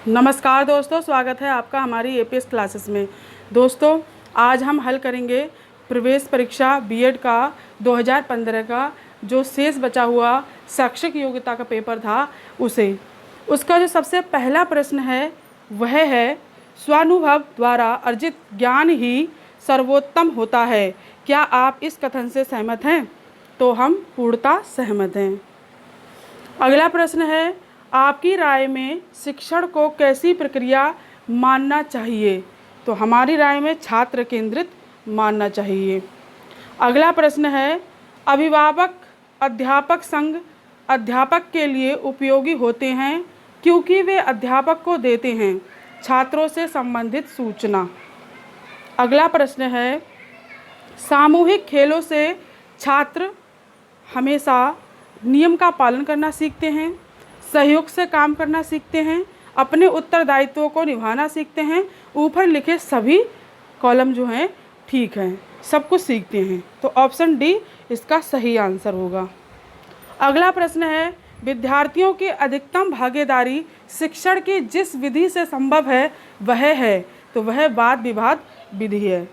नमस्कार दोस्तों, स्वागत है आपका हमारी एपीएस क्लासेस में। दोस्तों, आज हम हल करेंगे प्रवेश परीक्षा बीएड का 2015 का जो शेष बचा हुआ शैक्षिक योग्यता का पेपर था उसका जो सबसे पहला प्रश्न है वह है, स्वानुभव द्वारा अर्जित ज्ञान ही सर्वोत्तम होता है। क्या आप इस कथन से सहमत हैं? तो हम पूर्णतः सहमत हैं। अगला प्रश्न है, आपकी राय में शिक्षण को कैसी प्रक्रिया मानना चाहिए? तो हमारी राय में छात्र केंद्रित मानना चाहिए। अगला प्रश्न है, अभिभावक अध्यापक संघ अध्यापक के लिए उपयोगी होते हैं क्योंकि वे अध्यापक को देते हैं छात्रों से संबंधित सूचना। अगला प्रश्न है, सामूहिक खेलों से छात्र हमेशा नियम का पालन करना सीखते हैं, सहयोग से काम करना सीखते हैं, अपने उत्तरदायित्वों को निभाना सीखते हैं। ऊपर लिखे सभी कॉलम जो हैं ठीक हैं, सब कुछ सीखते हैं। तो ऑप्शन डी इसका सही आंसर होगा। अगला प्रश्न है, विद्यार्थियों की अधिकतम भागीदारी शिक्षण की जिस विधि से संभव है वह है, तो वह वाद विवाद विधि है।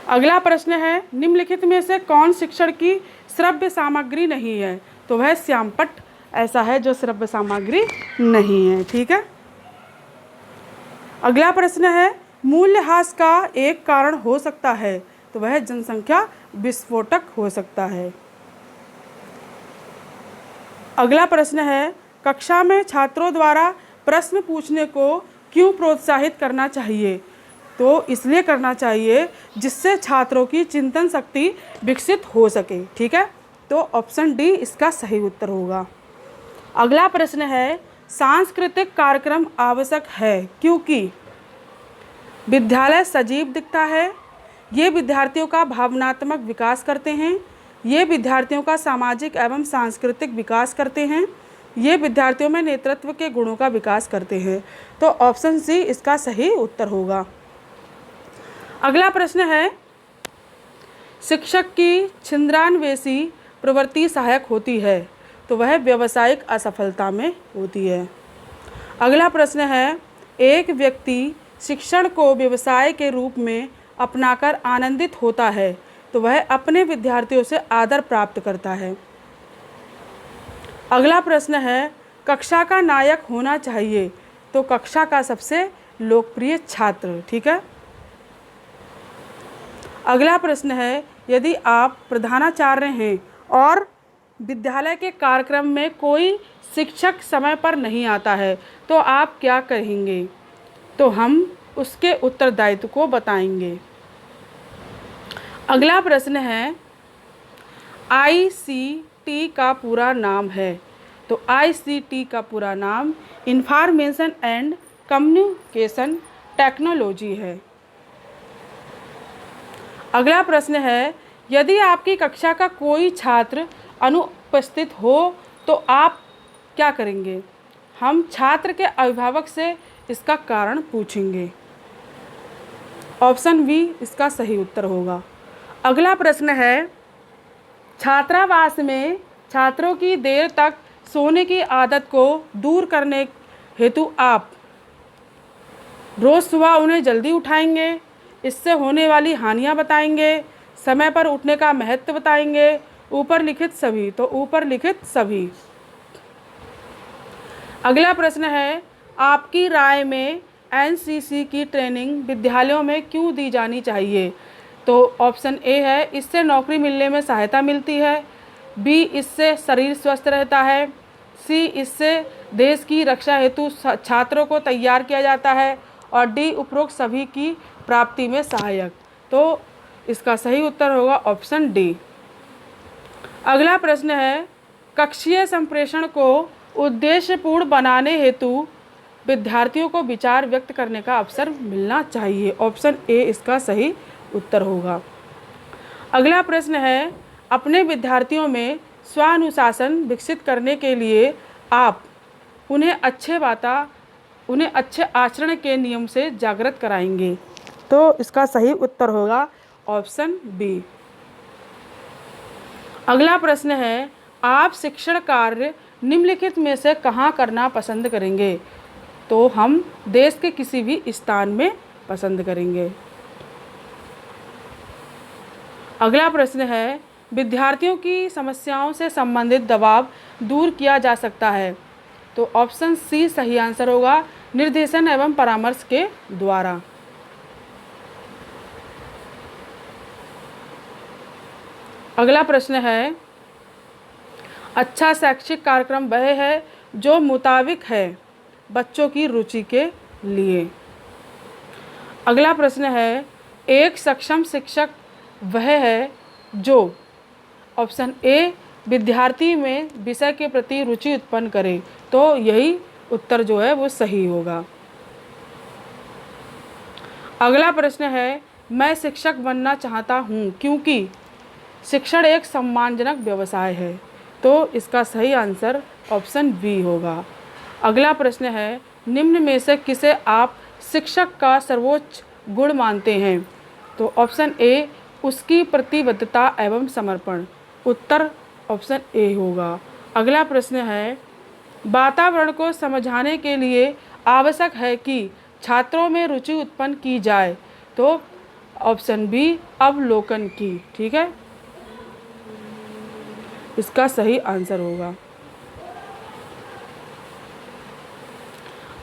अगला प्रश्न है, निम्नलिखित में से कौन शिक्षण की श्रव्य सामग्री नहीं है? तो वह श्यामपट्ट ऐसा है जो श्रव्य सामग्री नहीं है। ठीक है। अगला प्रश्न है, मूल्यह्रास का एक कारण हो सकता है, तो वह जनसंख्या विस्फोटक हो सकता है। अगला प्रश्न है, कक्षा में छात्रों द्वारा प्रश्न पूछने को क्यों प्रोत्साहित करना चाहिए? तो इसलिए करना चाहिए जिससे छात्रों की चिंतन शक्ति विकसित हो सके। ठीक है, तो ऑप्शन डी इसका सही उत्तर होगा। अगला प्रश्न है, सांस्कृतिक कार्यक्रम आवश्यक है क्योंकि विद्यालय सजीव दिखता है, ये विद्यार्थियों का भावनात्मक विकास करते हैं, ये विद्यार्थियों का सामाजिक एवं सांस्कृतिक विकास करते हैं, ये विद्यार्थियों में नेतृत्व के गुणों का विकास करते हैं। तो ऑप्शन सी इसका सही उत्तर होगा। अगला प्रश्न है, शिक्षक की छिंद्रान्वेषी प्रवृत्ति सहायक होती है, तो वह व्यावसायिक असफलता में होती है। अगला प्रश्न है, एक व्यक्ति शिक्षण को व्यवसाय के रूप में अपनाकर आनंदित होता है, तो वह अपने विद्यार्थियों से आदर प्राप्त करता है। अगला प्रश्न है, कक्षा का नायक होना चाहिए, तो कक्षा का सबसे लोकप्रिय छात्र। ठीक है। अगला प्रश्न है, यदि आप प्रधानाचार्य हैं और विद्यालय के कार्यक्रम में कोई शिक्षक समय पर नहीं आता है तो आप क्या कहेंगे? तो हम उसके उत्तरदायित्व को बताएंगे। अगला प्रश्न है, आईसीटी का पूरा नाम है, तो आईसीटी का पूरा नाम इंफॉर्मेशन एंड कम्युनिकेशन टेक्नोलॉजी है। अगला प्रश्न है, यदि आपकी कक्षा का कोई छात्र अनुपस्थित हो तो आप क्या करेंगे? हम छात्र के अभिभावक से इसका कारण पूछेंगे। ऑप्शन बी इसका सही उत्तर होगा। अगला प्रश्न है, छात्रावास में छात्रों की देर तक सोने की आदत को दूर करने हेतु आप रोज़ सुबह उन्हें जल्दी उठाएंगे, इससे होने वाली हानियां बताएंगे, समय पर उठने का महत्व बताएंगे, ऊपर लिखित सभी। तो ऊपर लिखित सभी। अगला प्रश्न है, आपकी राय में एनसीसी की ट्रेनिंग विद्यालयों में क्यों दी जानी चाहिए? तो ऑप्शन ए है, इससे नौकरी मिलने में सहायता मिलती है, बी इससे शरीर स्वस्थ रहता है, सी इससे देश की रक्षा हेतु छात्रों को तैयार किया जाता है, और डी उपरोक्त सभी की प्राप्ति में सहायक। तो इसका सही उत्तर होगा ऑप्शन डी। अगला प्रश्न है, कक्षीय संप्रेषण को उद्देश्यपूर्ण बनाने हेतु विद्यार्थियों को विचार व्यक्त करने का अवसर मिलना चाहिए। ऑप्शन ए इसका सही उत्तर होगा। अगला प्रश्न है, अपने विद्यार्थियों में स्वानुशासन विकसित करने के लिए आप उन्हें अच्छे आचरण के नियम से जागृत कराएंगे। तो इसका सही उत्तर होगा ऑप्शन बी। अगला प्रश्न है, आप शिक्षण कार्य निम्नलिखित में से कहाँ करना पसंद करेंगे? तो हम देश के किसी भी स्थान में पसंद करेंगे। अगला प्रश्न है, विद्यार्थियों की समस्याओं से संबंधित दबाव दूर किया जा सकता है? तो ऑप्शन सी सही आंसर होगा, निर्देशन एवं परामर्श के द्वारा। अगला प्रश्न है, अच्छा शैक्षिक कार्यक्रम वह है जो मुताबिक है बच्चों की रुचि के लिए। अगला प्रश्न है, एक सक्षम शिक्षक वह है जो ऑप्शन ए विद्यार्थी में विषय के प्रति रुचि उत्पन्न करे। तो यही उत्तर जो है वो सही होगा। अगला प्रश्न है, मैं शिक्षक बनना चाहता हूँ क्योंकि शिक्षण एक सम्मानजनक व्यवसाय है। तो इसका सही आंसर ऑप्शन बी होगा। अगला प्रश्न है, निम्न में से किसे आप शिक्षक का सर्वोच्च गुण मानते हैं? तो ऑप्शन ए उसकी प्रतिबद्धता एवं समर्पण। उत्तर ऑप्शन ए होगा। अगला प्रश्न है, वातावरण को समझाने के लिए आवश्यक है कि छात्रों में रुचि उत्पन्न की जाए। तो ऑप्शन बी अवलोकन की। ठीक है, इसका सही आंसर होगा।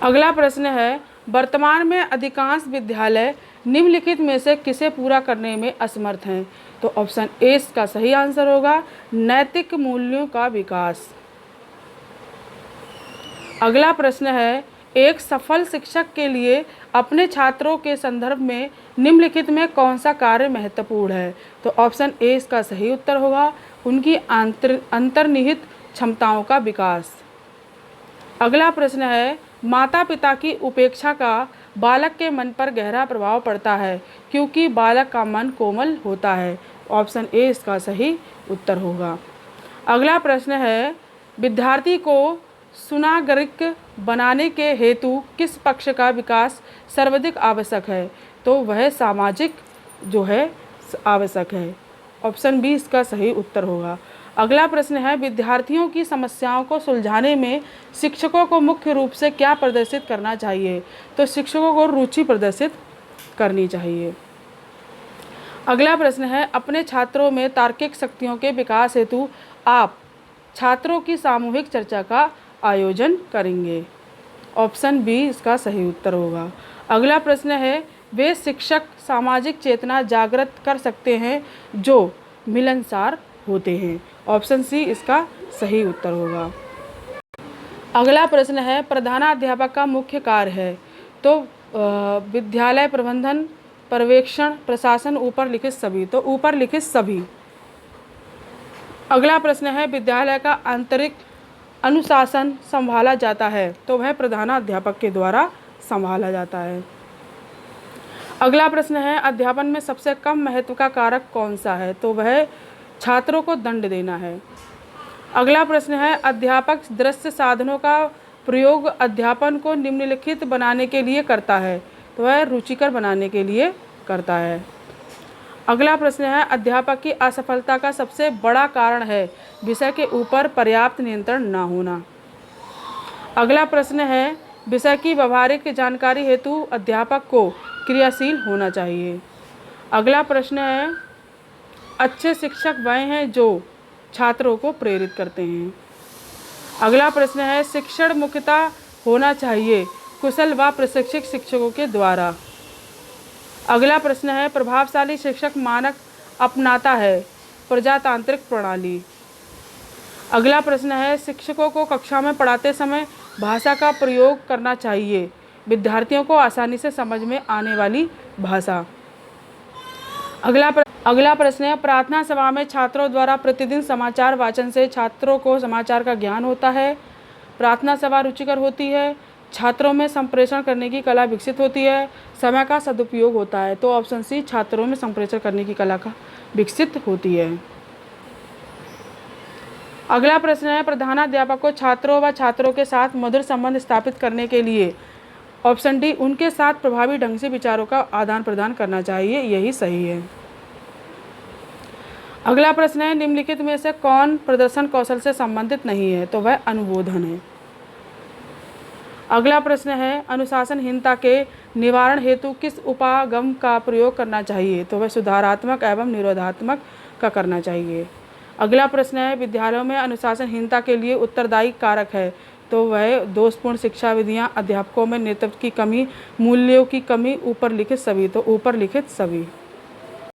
अगला प्रश्न है, वर्तमान में अधिकांश विद्यालय निम्नलिखित में से किसे पूरा करने में असमर्थ हैं? तो ऑप्शन ए इसका सही आंसर होगा, नैतिक मूल्यों का विकास। अगला प्रश्न है, एक सफल शिक्षक के लिए अपने छात्रों के संदर्भ में निम्नलिखित में कौन सा कार्य महत्वपूर्ण है? तो ऑप्शन ए इसका सही उत्तर होगा, उनकी अंतर्निहित क्षमताओं का विकास। अगला प्रश्न है, माता पिता की उपेक्षा का बालक के मन पर गहरा प्रभाव पड़ता है क्योंकि बालक का मन कोमल होता है। ऑप्शन ए इसका सही उत्तर होगा। अगला प्रश्न है, विद्यार्थी को सुनागरिक बनाने के हेतु किस पक्ष का विकास सर्वाधिक आवश्यक है? तो वह सामाजिक जो है आवश्यक है। ऑप्शन बी इसका सही उत्तर होगा। अगला प्रश्न है, विद्यार्थियों की समस्याओं को सुलझाने में शिक्षकों को मुख्य रूप से क्या प्रदर्शित करना चाहिए? तो शिक्षकों को रुचि प्रदर्शित करनी चाहिए। अगला प्रश्न है, अपने छात्रों में तार्किक शक्तियों के विकास हेतु आप छात्रों की सामूहिक चर्चा का आयोजन करेंगे। ऑप्शन बी इसका सही उत्तर होगा। अगला प्रश्न है, वे शिक्षक सामाजिक चेतना जागृत कर सकते हैं जो मिलनसार होते हैं। ऑप्शन सी इसका सही उत्तर होगा। अगला प्रश्न है, प्रधानाध्यापक का मुख्य कार्य है। तो विद्यालय प्रबंधन, पर्यवेक्षण, प्रशासन, ऊपर लिखित सभी। तो ऊपर लिखित सभी। अगला प्रश्न है, विद्यालय का आंतरिक अनुशासन संभाला जाता है। तो वह प्रधानाध्यापक के द्वारा संभाला जाता है। अगला प्रश्न है, अध्यापन में सबसे कम महत्व का कारक कौन सा है? तो वह छात्रों को दंड देना है। अगला प्रश्न है, अध्यापक दृश्य साधनों का प्रयोग अध्यापन को निम्नलिखित बनाने के लिए करता है। तो वह रुचिकर बनाने के लिए करता है। अगला प्रश्न है, अध्यापक की असफलता का सबसे बड़ा कारण है विषय के ऊपर पर्याप्त नियंत्रण न होना। अगला प्रश्न है, विषय की व्यवहारिक जानकारी हेतु अध्यापक को क्रियाशील होना चाहिए। अगला प्रश्न है, अच्छे शिक्षक वह हैं जो छात्रों को प्रेरित करते हैं। अगला प्रश्न है, शिक्षण मुख्यतः होना चाहिए कुशल व प्रशिक्षित शिक्षकों के द्वारा। अगला प्रश्न है, प्रभावशाली शिक्षक मानक अपनाता है प्रजातांत्रिक प्रणाली। अगला प्रश्न है, शिक्षकों को कक्षा में पढ़ाते समय भाषा का प्रयोग करना चाहिए विद्यार्थियों को आसानी से समझ में आने वाली भाषा। अगला प्रश्न है, प्रार्थना सभा में छात्रों द्वारा प्रतिदिन समाचार वाचन से छात्रों को समाचार का ज्ञान होता है। प्रार्थना सभा रुचिकर होती है। छात्रों में संप्रेषण करने की कला विकसित होती है। समय का सदुपयोग होता है। तो ऑप्शन सी छात्रों में संप्रेषण करने की कला का विकसित होती है। अगला प्रश्न है, प्रधानाध्यापक को छात्रों व छात्रों के साथ मधुर संबंध स्थापित करने के लिए ऑप्शन डी उनके साथ प्रभावी ढंग से विचारों का आदान प्रदान करना चाहिए। यही सही है। अगला प्रश्न है, निम्नलिखित में से कौन प्रदर्शन कौशल से संबंधित नहीं है? तो वह अनुबोधन है। अगला प्रश्न है, अनुशासनहीनता के निवारण हेतु किस उपागम का प्रयोग करना चाहिए? तो वह सुधारात्मक एवं निरोधात्मक का करना चाहिए। अगला प्रश्न है, विद्यालयों में अनुशासनहीनता के लिए उत्तरदायी कारक है? तो वह दोषपूर्ण शिक्षा विधियाँ, अध्यापकों में नेतृत्व की कमी, मूल्यों की कमी, ऊपर लिखित सभी। तो ऊपर लिखित सभी।